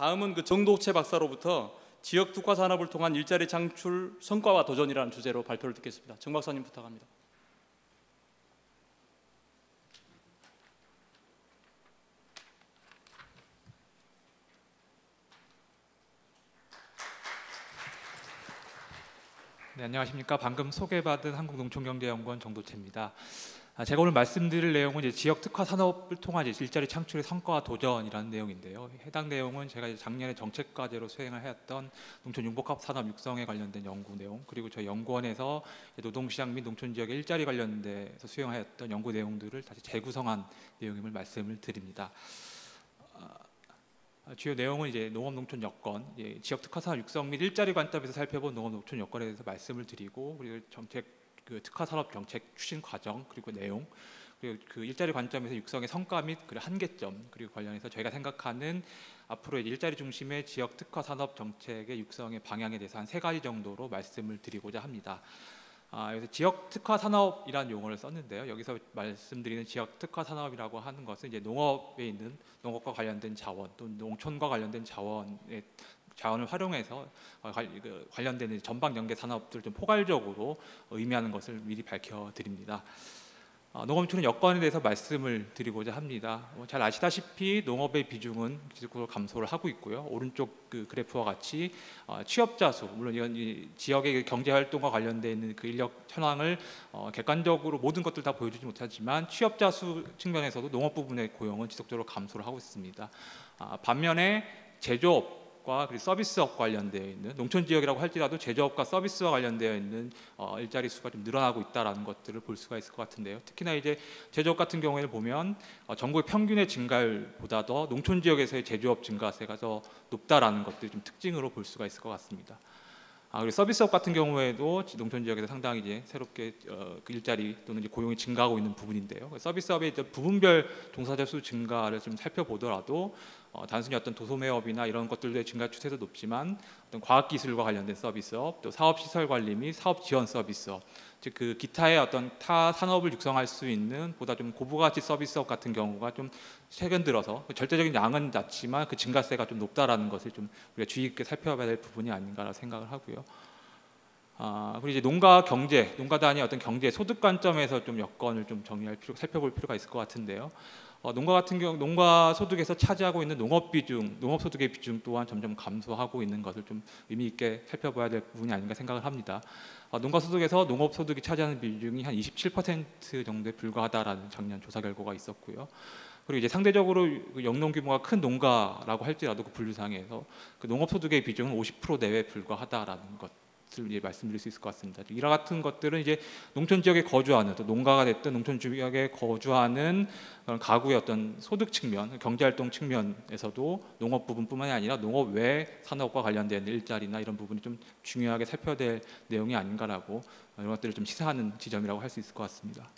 다음은 정도채 박사로부터 지역 특화 산업을 통한 일자리 창출 성과와 도전이라는 주제로 발표를 듣겠습니다. 정 박사님 부탁합니다. 네, 안녕하십니까. 방금 소개받은 한국농촌경제연구원 정도채입니다. 제가 오늘 말씀드릴 내용은 이제 지역 특화 산업을 통한 일자리 창출의 성과와 도전이라는 내용인데요. 해당 내용은 제가 작년에 정책 과제로 수행을 하였던 농촌 융복합 산업 육성에 관련된 연구 내용, 그리고 저희 연구원에서 노동시장 및 농촌 지역의 일자리 관련돼서 수행하였던 연구 내용들을 다시 재구성한 내용임을 말씀을 드립니다. 주요 내용은 이제 농업 농촌 여건, 지역 특화 산업 육성 및 일자리 관점에서 살펴본 농업 농촌 여건에 대해서 말씀을 드리고, 그리고 정책 특화 산업 정책 추진 과정, 그리고 내용, 그리고 그 일자리 관점에서 육성의 성과 및 그 한계점, 그리고 관련해서 저희가 생각하는 앞으로 일자리 중심의 지역 특화 산업 정책의 육성의 방향에 대해서 한 3가지 정도로 말씀을 드리고자 합니다. 여기서 지역 특화 산업이라는 용어를 썼는데요. 여기서 말씀드리는 지역 특화 산업이라고 하는 것은 이제 농업에 있는 농업과 관련된 자원, 또 농촌과 관련된 자원을 활용해서 관련된 전방 연계 산업들 좀 포괄적으로 의미하는 것을 미리 밝혀드립니다. 농업촌의 여건에 대해서 말씀을 드리고자 합니다. 잘 아시다시피 농업의 비중은 지속적으로 감소를 하고 있고요. 오른쪽 그 그래프와 같이 취업자 수, 물론 이건 지역의 경제 활동과 관련되어 있는 그 인력 현황을 객관적으로 모든 것들 다 보여주지 못하지만 취업자 수 측면에서도 농업 부분의 고용은 지속적으로 감소를 하고 있습니다. 반면에 제조업 그리고 서비스업 관련되어 있는 농촌 지역이라고 할지라도 제조업과 서비스와 관련되어 있는 일자리 수가 좀 늘어나고 있다라는 것들을 볼 수가 있을 것 같은데요. 특히나 이제 제조업 같은 경우에는 보면 전국의 평균의 증가율보다 더 농촌 지역에서의 제조업 증가세가 더 높다라는 것들이 좀 특징으로 볼 수가 있을 것 같습니다. 그리고 서비스업 같은 경우에도 농촌 지역에서 상당히 이제 새롭게 그 일자리 또는 이제 고용이 증가하고 있는 부분인데요. 서비스업의 부분별 종사자 수 증가를 좀 살펴보더라도 단순히 어떤 도소매업이나 이런 것들의 증가 추세도 높지만 어떤 과학기술과 관련된 서비스업, 또 사업시설 관리 및 사업 지원 서비스업, 즉 그 기타의 어떤 타 산업을 육성할 수 있는 보다 좀 고부가치 서비스업 같은 경우가 좀 최근 들어서 절대적인 양은 낮지만 그 증가세가 좀 높다라는 것을 좀 우리가 주의 깊게 살펴봐야 될 부분이 아닌가라고 생각을 하고요. 그리고 이제 농가 경제, 농가 단위 어떤 경제 소득 관점에서 좀 여건을 좀 살펴볼 필요가 있을 것 같은데요. 농가 같은 경우 농가 소득에서 차지하고 있는 농업 비중, 농업 소득의 비중 또한 점점 감소하고 있는 것을 좀 의미 있게 살펴봐야 될 부분이 아닌가 생각을 합니다. 농가 소득에서 농업 소득이 차지하는 비중이 한 27% 정도에 불과하다라는 작년 조사 결과가 있었고요. 그리고 이제 상대적으로 영농 규모가 큰 농가라고 할지라도 그 분류상에서 그 농업 소득의 비중은 50% 내외에 불과하다라는 것. 이제 말씀드릴 수 있을 것 같습니다. 이와 같은 것들은 이제 농촌 지역에 거주하는 또 농가가 됐든 농촌 지역에 거주하는 그런 가구의 어떤 소득 측면, 경제활동 측면에서도 농업 부분뿐만이 아니라 농업 외 산업과 관련된 일자리나 이런 부분이 좀 중요하게 살펴야 될 내용이 아닌가라고 이런 것들을 좀 시사하는 지점이라고 할 수 있을 것 같습니다.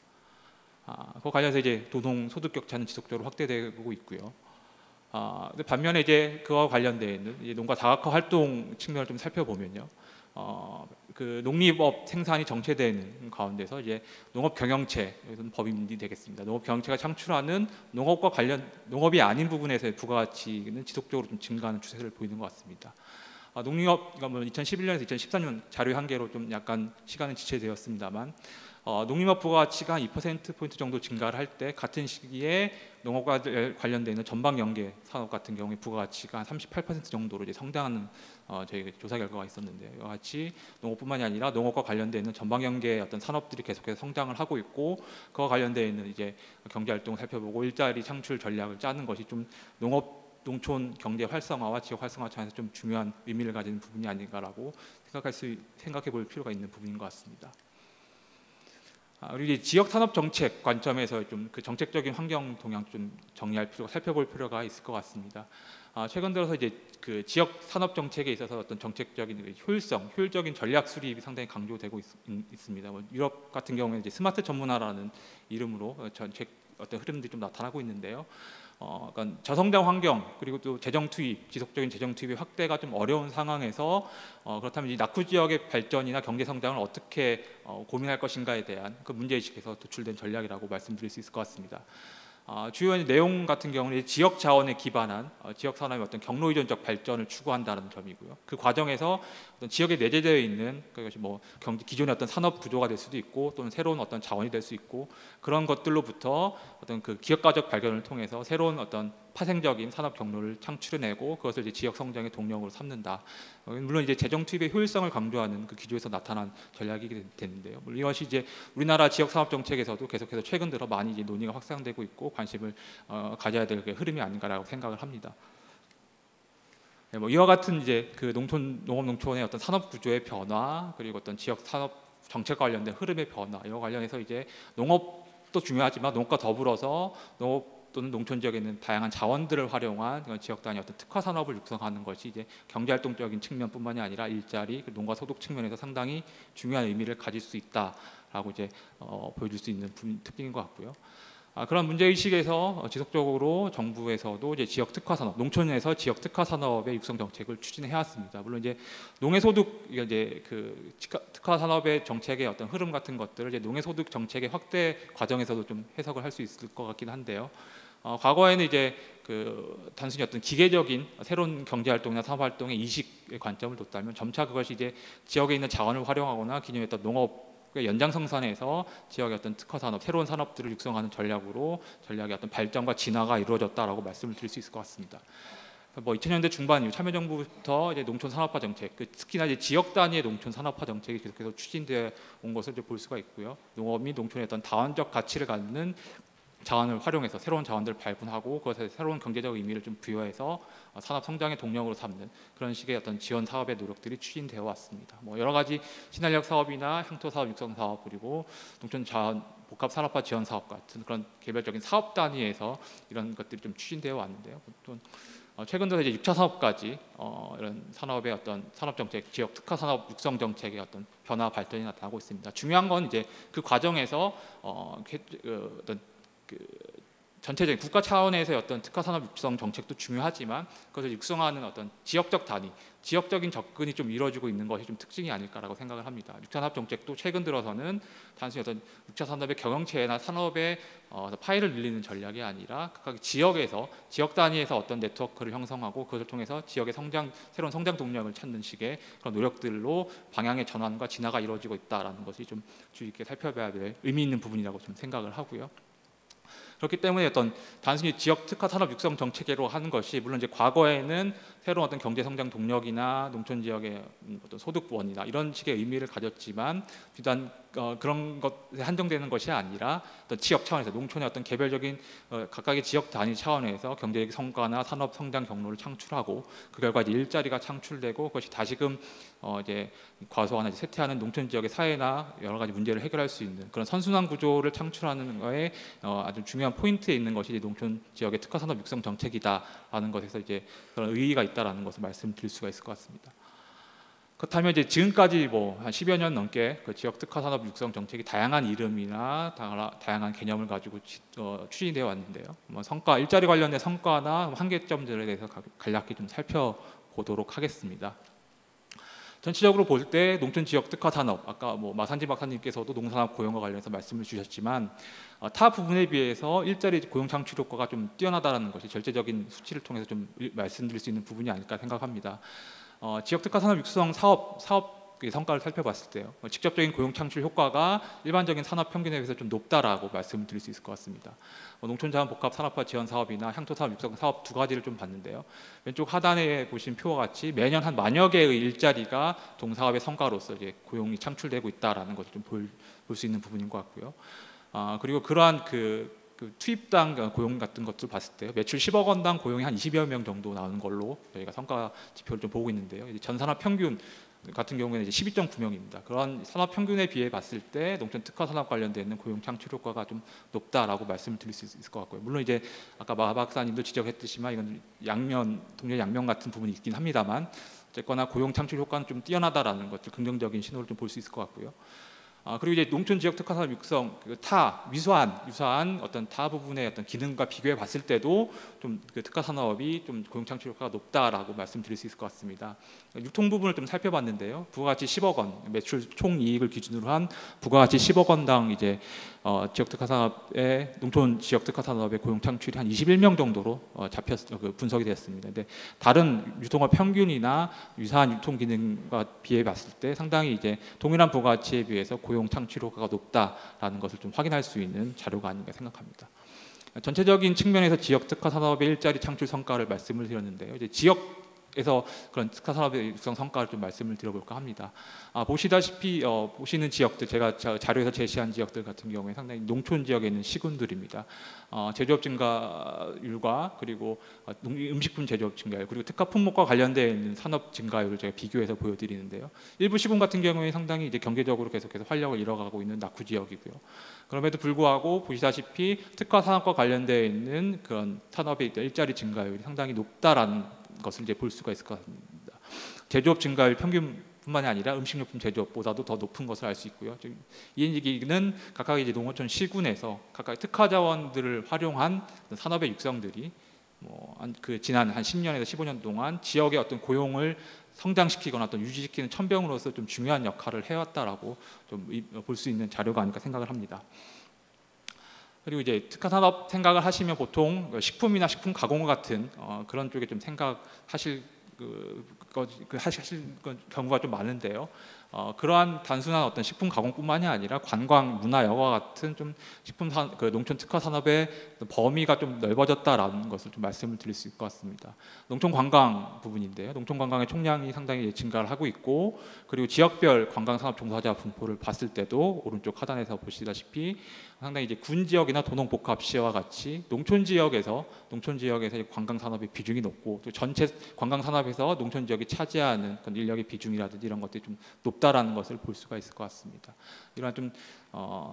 그와 관련해서 이제 도농 소득 격차는 지속적으로 확대되고 있고요. 근데 반면에 이제 그와 관련되어 있는 이제 농가 다각화 활동 측면을 좀 살펴보면요. 그 농립업 생산이 정체되는 가운데서 이제 농업 경영체, 이것은 법인이 되겠습니다. 농업 경영체가 창출하는 농업과 관련 농업이 아닌 부분에서의 부가가치는 지속적으로 좀 증가하는 추세를 보이는 것 같습니다. 농립업, 그러니까 2011년에서 2014년 자료 한계로 좀 약간 시간은 지체되었습니다만 농림업 부가가치가 한 2%포인트 정도 증가를 할 때 같은 시기에 농업과 관련되어 있는 전방 연계 산업 같은 경우에 부가가치가 한 38% 정도로 이제 성장하는 저희 조사 결과가 있었는데, 이와 같이 농업뿐만이 아니라 농업과 관련되어 있는 전방 연계 어떤 산업들이 계속해서 성장을 하고 있고, 그와 관련되어 있는 이제 경제 활동을 살펴보고 일자리 창출 전략을 짜는 것이 좀 농촌 경제 활성화와 지역 활성화 차원에서 좀 중요한 의미를 가지는 부분이 아닌가라고 생각해 볼 필요가 있는 부분인 것 같습니다. 그리고 이제 지역 산업 정책 관점에서 좀 그 정책적인 환경 동향 좀 살펴볼 필요가 있을 것 같습니다. 최근 들어서 이제 그 지역 산업 정책에 있어서 어떤 정책적인 효율적인 전략 수립이 상당히 강조되고 있습니다. 유럽 같은 경우에 이제 스마트 전문화라는 이름으로 정책 어떤 흐름들이 좀 나타나고 있는데요. 그러니까 저성장 환경 그리고 또 재정 투입, 지속적인 재정 투입의 확대가 좀 어려운 상황에서 그렇다면 이 낙후 지역의 발전이나 경제 성장을 어떻게 고민할 것인가에 대한 그 문제 의식에서 도출된 전략이라고 말씀드릴 수 있을 것 같습니다. 주요 내용 같은 경우는 지역 자원에 기반한 지역 산업의 어떤 경로 이전적 발전을 추구한다는 점이고요. 그 과정에서 어떤 지역에 내재되어 있는 그것이 뭐 기존의 어떤 산업 구조가 될 수도 있고 또는 새로운 어떤 자원이 될 수 있고 그런 것들로부터 어떤 그 기업가적 발견을 통해서 새로운 어떤 파생적인 산업 경로를 창출해내고 그것을 이제 지역 성장의 동력으로 삼는다. 물론 이제 재정 투입의 효율성을 강조하는 그 기조에서 나타난 전략이게 되는데요. 물론 이것이 이제 우리나라 지역 산업 정책에서도 계속해서 최근 들어 많이 이제 논의가 확산되고 있고 관심을 가져야 될 흐름이 아닌가라고 생각을 합니다. 네, 뭐 이와 같은 이제 그 농업 농촌의 어떤 산업 구조의 변화 그리고 어떤 지역 산업 정책과 관련된 흐름의 변화 이와 관련해서 이제 농업도 중요하지만 농업과 더불어서 농업 또는 농촌 지역에 있는 다양한 자원들을 활용한 지역 단위 어떤 특화 산업을 육성하는 것이 이제 경제활동적인 측면뿐만이 아니라 일자리, 농가 소득 측면에서 상당히 중요한 의미를 가질 수 있다라고 이제 보여줄 수 있는 특징인 것 같고요. 그런 문제 의식에서 지속적으로 정부에서도 이제 지역 특화 산업, 농촌에서 지역 특화 산업의 육성 정책을 추진해 왔습니다. 물론 이제 농해소득 이제 그 특화 산업의 정책의 어떤 흐름 같은 것들을 이제 농해소득 정책의 확대 과정에서도 좀 해석을 할 수 있을 것 같긴 한데요. 과거에는 이제 그 단순히 어떤 기계적인 새로운 경제 활동이나 산업 활동의 이식의 관점을 뒀다면 점차 그것이 이제 지역에 있는 자원을 활용하거나 기존의 어떤 농업 연장성산에서 지역의 어떤 특화 산업, 새로운 산업들을 육성하는 전략의 어떤 발전과 진화가 이루어졌다라고 말씀을 드릴 수 있을 것 같습니다. 뭐 2000년대 중반 이후 참여정부부터 이제 농촌 산업화 정책, 특히나 이제 지역 단위의 농촌 산업화 정책이 계속해서 추진되어 온 것을 이제 볼 수가 있고요. 농업 및 농촌의 어떤 다원적 가치를 갖는 자원을 활용해서 새로운 자원들을 발굴하고 그것에 새로운 경제적 의미를 좀 부여해서 산업 성장의 동력으로 삼는 그런 식의 어떤 지원 사업의 노력들이 추진되어 왔습니다. 뭐 여러 가지 신한력 사업이나 향토 사업 육성 사업 그리고 농촌 자원 복합 산업화 지원 사업 같은 그런 개별적인 사업 단위에서 이런 것들이 좀 추진되어 왔는데요. 또 최근 들어 이제 6차 사업까지 이런 산업의 어떤 산업 정책, 지역 특화 산업 육성 정책의 어떤 변화 발전이 나타나고 있습니다. 중요한 건 이제 그 과정에서 어떤 전체적인 국가 차원에서의 어떤 특화 산업 육성 정책도 중요하지만 그것을 육성하는 어떤 지역적 단위, 지역적인 접근이 좀 이루어지고 있는 것이 좀 특징이 아닐까라고 생각을 합니다. 6차 산업 정책도 최근 들어서는 단순히 어떤 6차 산업의 경영체나 산업의 파일을 늘리는 전략이 아니라 각각 지역에서 지역 단위에서 어떤 네트워크를 형성하고 그것을 통해서 지역의 새로운 성장 동력을 찾는 식의 그런 노력들로 방향의 전환과 진화가 이루어지고 있다라는 것이 좀 주의 깊게 살펴봐야 될 의미 있는 부분이라고 좀 생각을 하고요. 그렇기 때문에 어떤 단순히 지역 특화 산업 육성 정책으로 하는 것이 물론 이제 과거에는 새로운 어떤 경제 성장 동력이나 농촌 지역의 어떤 소득원이나 이런 식의 의미를 가졌지만 비단 그런 것에 한정되는 것이 아니라 어떤 지역 차원에서 농촌의 어떤 개별적인 각각의 지역 단위 차원에서 경제적 성과나 산업 성장 경로를 창출하고 그 결과 이제 일자리가 창출되고 그것이 다시금 이제 과소화나 쇠퇴하는 농촌 지역의 사회나 여러 가지 문제를 해결할 수 있는 그런 선순환 구조를 창출하는 거에 아주 중요한 포인트에 있는 것이 이제 농촌 지역의 특화 산업 육성 정책이다라는 것에서 이제 그런 의의가 있다라는 것을 말씀드릴 수가 있을 것 같습니다. 그렇다면 이제 지금까지 뭐 한 10여 년 넘게 그 지역 특화 산업 육성 정책이 다양한 이름이나 다양한 개념을 가지고 추진되어 왔는데요. 뭐 성과, 일자리 관련된 성과나 한계점들에 대해서 간략히 좀 살펴보도록 하겠습니다. 전체적으로 볼 때 농촌 지역 특화 산업, 아까 뭐 마산지 박사님께서도 농산업 고용과 관련해서 말씀을 주셨지만 타 부분에 비해서 일자리 고용 창출 효과가 좀 뛰어나다라는 것이 절대적인 수치를 통해서 좀 말씀드릴 수 있는 부분이 아닐까 생각합니다. 지역 특화 산업 육성 사업 성과를 살펴봤을 때요, 직접적인 고용 창출 효과가 일반적인 산업 평균에 비해서 좀 높다라고 말씀을 드릴 수 있을 것 같습니다. 농촌자원 복합 산업화 지원 사업이나 향토 사업 육성 사업 두 가지를 좀 봤는데요. 왼쪽 하단에 보신 표와 같이 매년 한 만여 개의 일자리가 동사업의 성과로서 이제 고용이 창출되고 있다라는 것을 좀 볼 수 있는 부분인 것 같고요. 그리고 그러한 그 투입당 고용 같은 것들 봤을 때 매출 10억 원당 고용이 한 20여 명 정도 나오는 걸로 저희가 성과 지표를 좀 보고 있는데요. 전 산업 평균 같은 경우에는 이제 12.9명입니다. 그런 산업 평균에 비해 봤을 때 농촌 특화 산업 관련된 고용 창출 효과가 좀 높다라고 말씀을 드릴 수 있을 것 같고요. 물론 이제 아까 마 박사님도 지적했듯이만 이건 동료 양면 같은 부분이 있긴 합니다만 어쨌거나 고용 창출 효과는 좀 뛰어나다라는 것들 긍정적인 신호를 좀 볼 수 있을 것 같고요. 그리고 이제 농촌 지역 특화 산업 육성 유사한 어떤 타 부분의 어떤 기능과 비교해 봤을 때도 좀 그 특화 산업이 좀 고용 창출 효과가 높다라고 말씀드릴 수 있을 것 같습니다. 유통 부분을 좀 살펴봤는데요. 부가가치 10억 원, 매출 총 이익을 기준으로 한 부가가치 10억 원당 이제 지역 특화 산업의 농촌 지역 특화 산업의 고용 창출이 한 21명 정도로 분석이 됐습니다. 근데 다른 유통업 평균이나 유사한 유통 기능과 비해 봤을 때 상당히 이제 동일한 부가가치에 비해서 고용 창출 효과가 높다라는 것을 좀 확인할 수 있는 자료가 아닌가 생각합니다. 전체적인 측면에서 지역 특화 산업의 일자리 창출 성과를 말씀을 드렸는데요. 이제 지역에서 그런 특화 산업의 육성 성과를 좀 말씀을 드려볼까 합니다. 보시다시피 보시는 지역들, 제가 자료에서 제시한 지역들 같은 경우에 상당히 농촌 지역에 있는 시군들입니다. 제조업 증가율과 그리고 음식품 제조업 증가율, 그리고 특화 품목과 관련되어 있는 산업 증가율을 제가 비교해서 보여드리는데요. 일부 시군 같은 경우에 상당히 이제 경제적으로 계속해서 활력을 잃어가고 있는 낙후 지역이고요. 그럼에도 불구하고 보시다시피 특화 산업과 관련되어 있는 그런 산업의 일자리 증가율이 상당히 높다라는 것을 이제 볼 수가 있을 것 같습니다. 제조업 증가율 평균뿐만이 아니라 음식료품 제조업보다도 더 높은 것을 알 수 있고요. 이 얘기는 각각 이제 농어촌 시군에서 각각 특화 자원들을 활용한 산업의 육성들이 그 지난 한 10년에서 15년 동안 지역의 어떤 고용을 성장시키거나 어떤 유지시키는 천병으로서 좀 중요한 역할을 해왔다라고 좀 볼 수 있는 자료가 아닐까 생각을 합니다. 그리고 이제 특화 산업 생각을 하시면 보통 식품이나 식품 가공 같은 그런 쪽에 좀 생각하실 하실 경우가 좀 많은데요. 그러한 단순한 어떤 식품 가공뿐만이 아니라 관광, 문화, 여가 같은 좀 농촌 특화 산업의 범위가 좀 넓어졌다라는 것을 좀 말씀을 드릴 수 있을 것 같습니다. 농촌 관광 부분인데요. 농촌 관광의 총량이 상당히 증가를 하고 있고, 그리고 지역별 관광 산업 종사자 분포를 봤을 때도 오른쪽 하단에서 보시다시피 상당히 이제 군 지역이나 도농 복합 시와 같이 농촌 지역에서 관광 산업의 비중이 높고, 또 전체 관광 산업에서 농촌 지역이 차지하는 그런 인력의 비중이라든지 이런 것들이 좀 높다라는 것을 볼 수가 있을 것 같습니다. 이러한 좀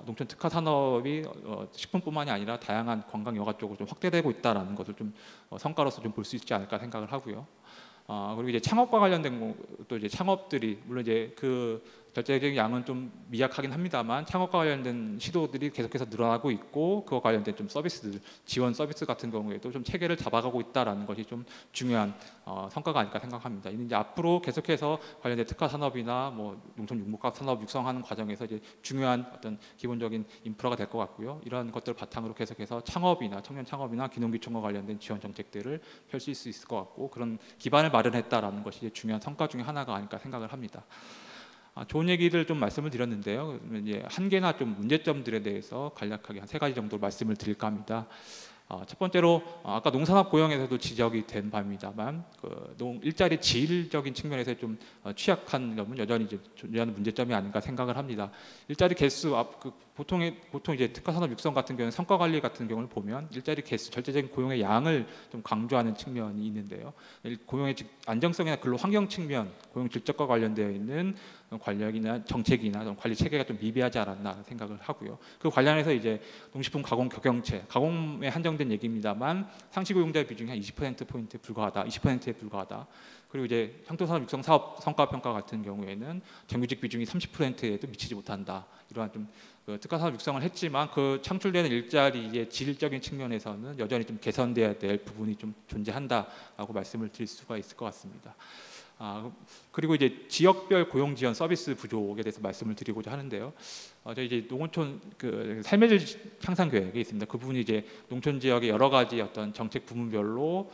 농촌 특화 산업이 식품뿐만이 아니라 다양한 관광 여가 쪽으로 좀 확대되고 있다라는 것을 좀 성과로서 좀 볼 수 있지 않을까 생각을 하고요. 그리고 이제 창업과 관련된 또 이제 창업들이 물론 이제 그 절대적인 양은 좀 미약하긴 합니다만 창업과 관련된 시도들이 계속해서 늘어나고 있고, 그와 관련된 좀 서비스들, 지원 서비스 같은 경우에도 좀 체계를 잡아가고 있다라는 것이 좀 중요한 성과가 아닐까 생각합니다. 이는 이제 앞으로 계속해서 관련된 특화 산업이나 뭐 농촌 융목각 산업 육성하는 과정에서 이제 중요한 어떤 기본적인 인프라가 될 것 같고요. 이러한 것들을 바탕으로 계속해서 창업이나 청년 창업이나 기농기촌과 관련된 지원 정책들을 펼칠 수 있을 것 같고, 그런 기반을 마련했다라는 것이 이제 중요한 성과 중에 하나가 아닐까 생각을 합니다. 좋은 얘기를 좀 말씀을 드렸는데요. 이제 한계나 좀 문제점들에 대해서 간략하게 한 3가지 정도 말씀을 드릴까 합니다. 첫 번째로 아까 농산업 고용에서도 지적이 된 바입니다만 일자리 질적인 측면에서 좀 취약한 점은 여전히 이제 존재하는 문제점이 아닌가 생각을 합니다. 일자리 개수 보통 이제 특화 산업 육성 같은 경우는 성과 관리 같은 경우를 보면 일자리 개수, 절대적인 고용의 양을 좀 강조하는 측면이 있는데요. 고용의 안정성이나 근로 환경 측면, 고용 질적과 관련되어 있는 관력이나 정책이나 관리 체계가 좀 미비하지 않았나 생각을 하고요. 그 관련해서 이제 농식품 가공 경영체, 가공에 한정된 얘기입니다만 상시 고용자 비중이 한 20%포인트에 불과하다, 20%에 불과하다. 그리고 이제 향토산업 육성 사업 성과 평가 같은 경우에는 정규직 비중이 30%에도 미치지 못한다. 이러한 좀 특화 산업 육성을 했지만 그 창출되는 일자리의 질적인 측면에서는 여전히 좀 개선돼야 될 부분이 좀 존재한다라고 말씀을 드릴 수가 있을 것 같습니다. 그리고 이제 지역별 고용 지원 서비스 부족에 대해서 말씀을 드리고자 하는데요. 저희 이제 농어촌 그 삶의 질 향상 계획이 있습니다. 그 부분이 이제 농촌 지역의 여러 가지 어떤 정책 부문별로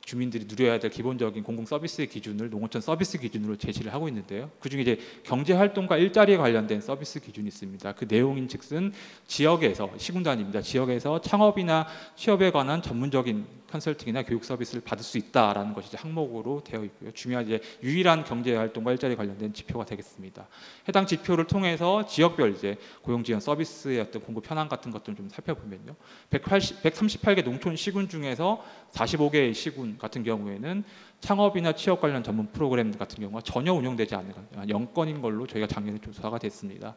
주민들이 누려야 될 기본적인 공공 서비스의 기준을 농어촌 서비스 기준으로 제시를 하고 있는데요. 그중에 이제 경제 활동과 일자리에 관련된 서비스 기준이 있습니다. 그 내용인즉슨 지역에서 시군단입니다. 지역에서 창업이나 취업에 관한 전문적인 컨설팅이나 교육 서비스를 받을 수 있다라는 것이 이제 항목으로 되어 있고요. 중요한 이제 유일한 경제 활동과 일자리 관련된 지표가 되겠습니다. 해당 지표를 통해서 지역별 이제 고용 지원 서비스의 어떤 공급 현황 같은 것들을 좀 살펴보면요. 138개 농촌 시군 중에서 45개의 시군 같은 경우에는 창업이나 취업 관련 전문 프로그램 같은 경우가 전혀 운영되지 않는 0건인 걸로 저희가 작년에 조사가 됐습니다.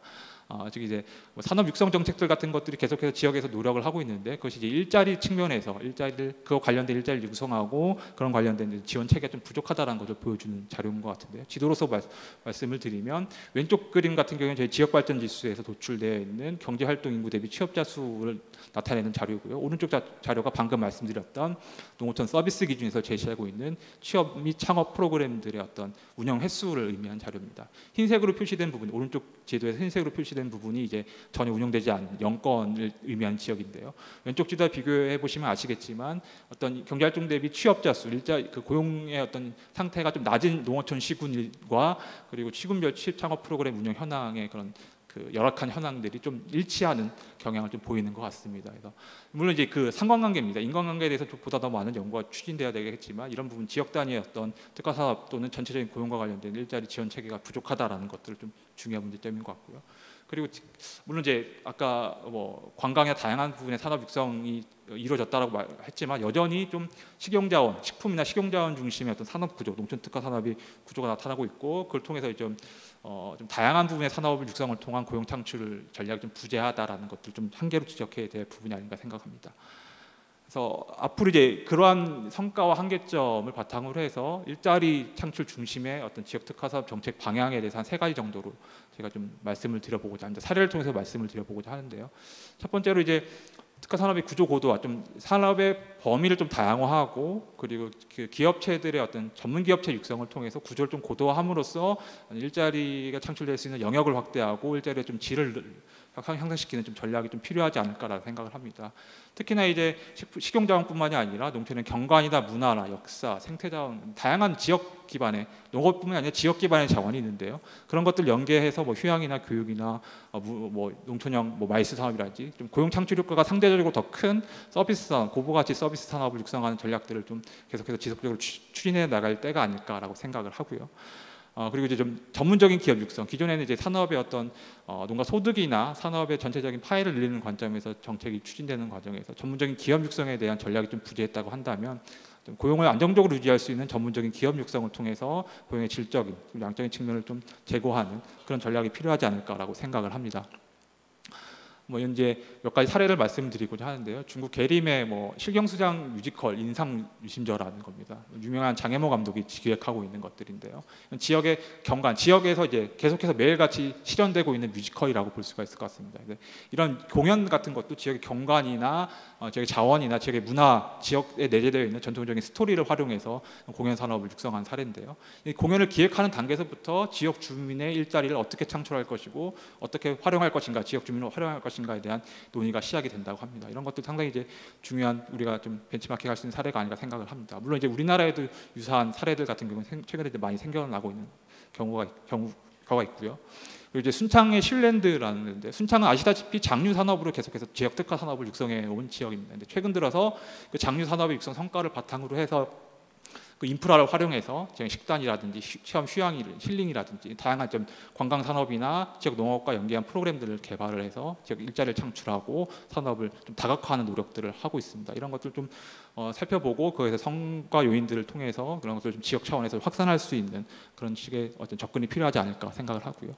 즉 이제 뭐 산업 육성 정책들 같은 것들이 계속해서 지역에서 노력을 하고 있는데 그것이 이제 일자리 측면에서 그거 관련된 일자리를 구성하고 그런 관련된 지원 체계가 좀 부족하다는 것을 보여주는 자료인 것 같은데요. 지도로서 말씀을 드리면 왼쪽 그림 같은 경우는 저희 지역 발전 지수에서 도출되어 있는 경제 활동 인구 대비 취업자 수를 나타내는 자료고요. 오른쪽 자료가 방금 말씀드렸던 농어촌 서비스 기준에서 제시하고 있는 취업 및 창업 프로그램들의 어떤 운영 횟수를 의미한 자료입니다. 흰색으로 표시된 부분, 오른쪽 지도에서 흰색으로 표시된 부분이 이제 전혀 운영되지 않은 0건을 의미하는 지역인데요. 왼쪽 지도와 비교해 보시면 아시겠지만 어떤 경제활동 대비 취업자 수, 그 고용의 어떤 상태가 좀 낮은 농어촌 시군과 그리고 시군별 취업 창업 프로그램 운영 현황의 그런 그 열악한 현황들이 좀 일치하는 경향을 좀 보이는 것 같습니다. 그래서 물론 이제 그 상관관계입니다. 인과관계에 대해서 보다 더 많은 연구가 추진돼야 되겠지만 이런 부분 지역 단위의 어떤 특화 사업 또는 전체적인 고용과 관련된 일자리 지원 체계가 부족하다라는 것들을 좀 중요한 문제점인 것 같고요. 그리고 물론 이제 아까 뭐 관광의 다양한 부분의 산업 육성이 이루어졌다라고 했지만 여전히 좀 식용자원, 식품이나 식용자원 중심의 어떤 산업 구조, 농촌 특화 산업이 구조가 나타나고 있고 그걸 통해서 좀 다양한 부분의 산업 육성을 통한 고용 창출 전략이 좀 부재하다라는 것들 좀 한계로 지적해야 될 부분이 아닌가 생각합니다. 그래서 앞으로 이제 그러한 성과와 한계점을 바탕으로 해서 일자리 창출 중심의 어떤 지역 특화 사업 정책 방향에 대해서 한 3가지 정도로 제가 좀 말씀을 드려보고자 합니다. 사례를 통해서 말씀을 드려보고자 하는데요. 첫 번째로 이제 특화 산업의 구조 고도화, 좀 산업의 범위를 좀 다양화하고 그리고 그 기업체들의 어떤 전문 기업체 육성을 통해서 구조를 좀 고도화함으로써 일자리가 창출될 수 있는 영역을 확대하고 일자리의 좀 질을 향상시키는 좀 전략이 좀 필요하지 않을까라는 생각을 합니다. 특히나 이제 식용자원뿐만이 아니라 농촌은 경관이나 문화나 역사, 생태자원 다양한 지역 기반의 농업뿐만 아니라 지역 기반의 자원이 있는데요. 그런 것들 연계해서 뭐 휴양이나 교육이나 뭐 농촌형 뭐 마이스 산업이라든지 좀 고용 창출 효과가 상대적으로 더 큰 서비스 산업, 고부가치 서비스 산업을 육성하는 전략들을 좀 계속해서 지속적으로 추진해 나갈 때가 아닐까라고 생각을 하고요. 그리고 이제 좀 전문적인 기업 육성. 기존에는 이제 산업의 어떤 농가 소득이나 산업의 전체적인 파이를 늘리는 관점에서 정책이 추진되는 과정에서 전문적인 기업 육성에 대한 전략이 좀 부재했다고 한다면 좀 고용을 안정적으로 유지할 수 있는 전문적인 기업 육성을 통해서 고용의 질적인, 양적인 측면을 좀 제고하는 그런 전략이 필요하지 않을까라고 생각을 합니다. 뭐 이제 몇 가지 사례를 말씀드리고자 하는데요. 중국 계림의 뭐 실경수장 뮤지컬 인상 유심저라는 겁니다. 유명한 장혜모 감독이 기획하고 있는 것들인데요. 지역의 경관, 지역에서 이제 계속해서 매일같이 실현되고 있는 뮤지컬이라고 볼 수가 있을 것 같습니다. 이런 공연 같은 것도 지역의 경관이나 지역의 자원이나 지역의 문화, 지역에 내재되어 있는 전통적인 스토리를 활용해서 공연 산업을 육성한 사례인데요. 이 공연을 기획하는 단계에서부터 지역 주민의 일자리를 어떻게 창출할 것이고 어떻게 활용할 것인가, 지역 주민을 활용할 것인가에 대한 논의가 시작이 된다고 합니다. 이런 것들 상당히 이제 중요한 우리가 좀 벤치마킹할 수 있는 사례가 아닌가 생각을 합니다. 물론 이제 우리나라에도 유사한 사례들 같은 경우는 최근에 많이 생겨나고 있는 경우가 있고요. 그리고 이제 순창의 쉴랜드라는 데인데 순창은 아시다시피 장류 산업으로 계속해서 지역 특화 산업을 육성해 온 지역입니다. 근데 최근 들어서 그 장류 산업의 육성 성과를 바탕으로 해서 그 인프라를 활용해서 식단이라든지 체험 휴양 힐링이라든지 다양한 좀 관광 산업이나 지역 농업과 연계한 프로그램들을 개발을 해서 지역 일자리를 창출하고 산업을 좀 다각화하는 노력들을 하고 있습니다. 이런 것들 좀 살펴보고 거기서 성과 요인들을 통해서 그런 것들 좀 지역 차원에서 확산할 수 있는 그런 식의 어떤 접근이 필요하지 않을까 생각을 하고요.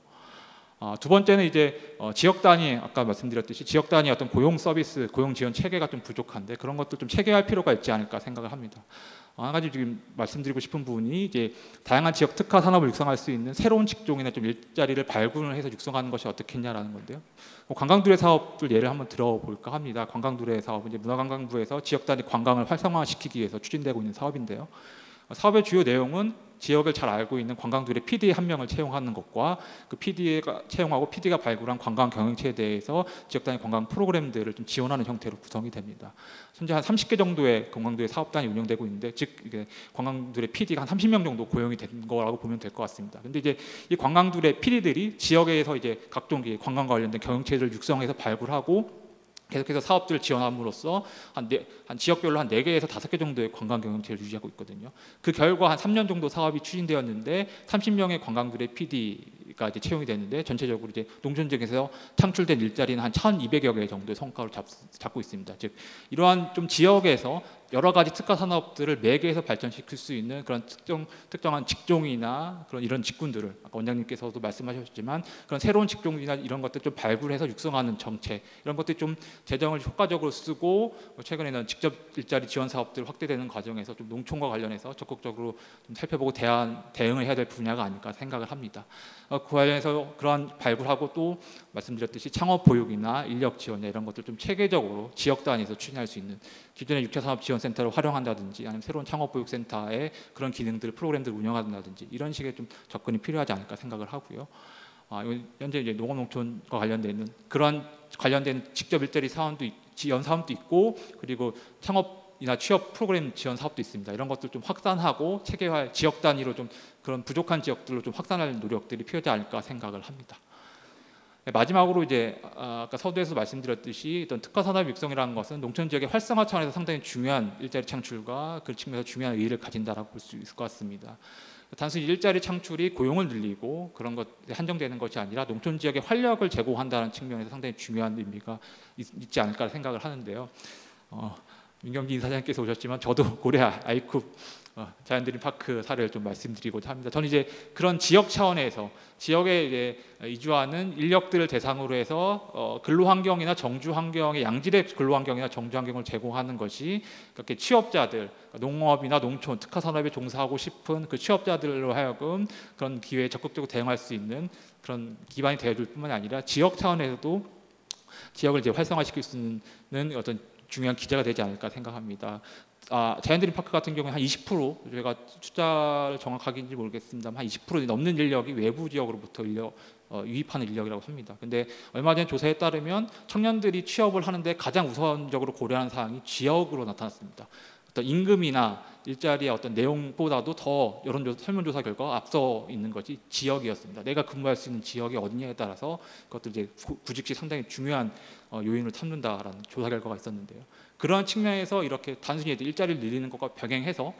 두 번째는 이제 지역 단위, 아까 말씀드렸듯이 지역 단위 어떤 고용 서비스, 고용 지원 체계가 좀 부족한데 그런 것도 좀 체계할 필요가 있지 않을까 생각을 합니다. 한 가지 지금 말씀드리고 싶은 부분이 이제 다양한 지역 특화 산업을 육성할 수 있는 새로운 직종이나 좀 일자리를 발굴을 해서 육성하는 것이 어떻겠냐라는 건데요. 관광두레 사업들 예를 한번 들어볼까 합니다. 관광두레 사업은 이제 문화관광부에서 지역 단위 관광을 활성화시키기 위해서 추진되고 있는 사업인데요. 사업의 주요 내용은 지역을 잘 알고 있는 관광두레 PD 한 명을 채용하는 것과 그 PD가 채용하고 PD가 발굴한 관광 경영체에 대해서 지역 단위 관광 프로그램들을 좀 지원하는 형태로 구성이 됩니다. 현재 한 30개 정도의 관광두레 사업단이 운영되고 있는데 즉 이게 관광두레 PD가 한 30명 정도 고용이 된 거라고 보면 될 것 같습니다. 근데 이제 이 관광두레 PD들이 지역에서 이제 각종 관광과 관련된 경영체를 육성해서 발굴하고 계속해서 사업들을 지원함으로써 한 지역별로 한 4개에서 5개 정도의 관광 경영체를 유지하고 있거든요. 그 결과 한 3년 정도 사업이 추진되었는데 30명의 관광두레 PD 일자리가 이제 채용이 되는데 전체적으로 이제 농촌 지역에서 창출된 일자리는 한 1,200여 개 정도의 성과를 잡고 있습니다. 즉 이러한 좀 지역에서 여러 가지 특화 산업들을 매개해서 발전시킬 수 있는 그런 특정한 직종이나 그런 이런 직군들을 아까 원장님께서도 말씀하셨지만 그런 새로운 직종이나 이런 것들 좀 발굴해서 육성하는 정책 이런 것들 좀 재정을 효과적으로 쓰고 최근에는 직접 일자리 지원 사업들 확대되는 과정에서 좀 농촌과 관련해서 적극적으로 좀 살펴보고 대응을 해야 될 분야가 아닐까 생각을 합니다. 그 관련해서 그러한 발굴하고 또 말씀드렸듯이 창업 보육이나 인력 지원이나 이런 것들 좀 체계적으로 지역 단위에서 추진할 수 있는 기존의 6차 산업지원센터를 활용한다든지 아니면 새로운 창업보육센터의 그런 기능들 프로그램들을 운영한다든지 이런 식의 좀 접근이 필요하지 않을까 생각을 하고요. 현재 이제 농업농촌과 관련되는 그런 관련된 직접 일자리 사원도 지원 사업도 있고 그리고 창업이나 취업 프로그램 지원 사업도 있습니다. 이런 것들 좀 확산하고 체계화 지역 단위로 좀 그런 부족한 지역들로 좀 확산할 노력들이 필요하지 않을까 생각을 합니다. 마지막으로 이제 아까 서두에서 말씀드렸듯이 어떤 특화 산업 육성이라는 것은 농촌 지역의 활성화 차원에서 상당히 중요한 일자리 창출과 그 측면에서 중요한 의의를 가진다라고 볼 수 있을 것 같습니다. 단순히 일자리 창출이 고용을 늘리고 그런 것에 한정되는 것이 아니라 농촌 지역의 활력을 제공한다는 측면에서 상당히 중요한 의미가 있지 않을까 생각을 하는데요. 민경기 이사장님께서 오셨지만 저도 고래 아이쿱 자연드림 파크 사례를 좀 말씀드리고자 합니다. 저는 이제 그런 지역 차원에서 지역에 이제 이주하는 인력들을 대상으로 해서 근로 환경이나 정주 환경의 양질의 근로 환경이나 정주 환경을 제공하는 것이 그렇게 취업자들 농업이나 농촌 특화 산업에 종사하고 싶은 그 취업자들로 하여금 그런 기회에 적극적으로 대응할 수 있는 그런 기반이 되어줄 뿐만 아니라 지역 차원에서도 지역을 이제 활성화시킬 수 있는 어떤 중요한 기제가 되지 않을까 생각합니다. 자연드림 파크 같은 경우에 한 20% 제가 숫자를 정확하게인지 모르겠습니다만 한 20% 넘는 인력이 외부 지역으로부터 유입하는 인력이라고 합니다. 근데 얼마 전 조사에 따르면 청년들이 취업을 하는데 가장 우선적으로 고려하는 사항이 지역으로 나타났습니다. 어떤 임금이나 일자리의 어떤 내용보다도 더 설문조사 결과가 앞서 있는 것이 지역이었습니다. 내가 근무할 수 있는 지역이 어디냐에 따라서 그것도 이제 구직시 상당히 중요한 요인을 삼는다라는 조사 결과가 있었는데요. 그러한 측면에서 이렇게 단순히 일자리를 늘리는 것과 병행해서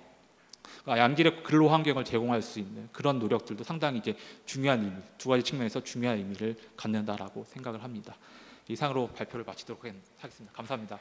양질의 근로 환경을 제공할 수 있는 그런 노력들도 상당히 이제 중요한 의미, 두 가지 측면에서 중요한 의미를 갖는다라고 생각을 합니다. 이상으로 발표를 마치도록 하겠습니다. 감사합니다.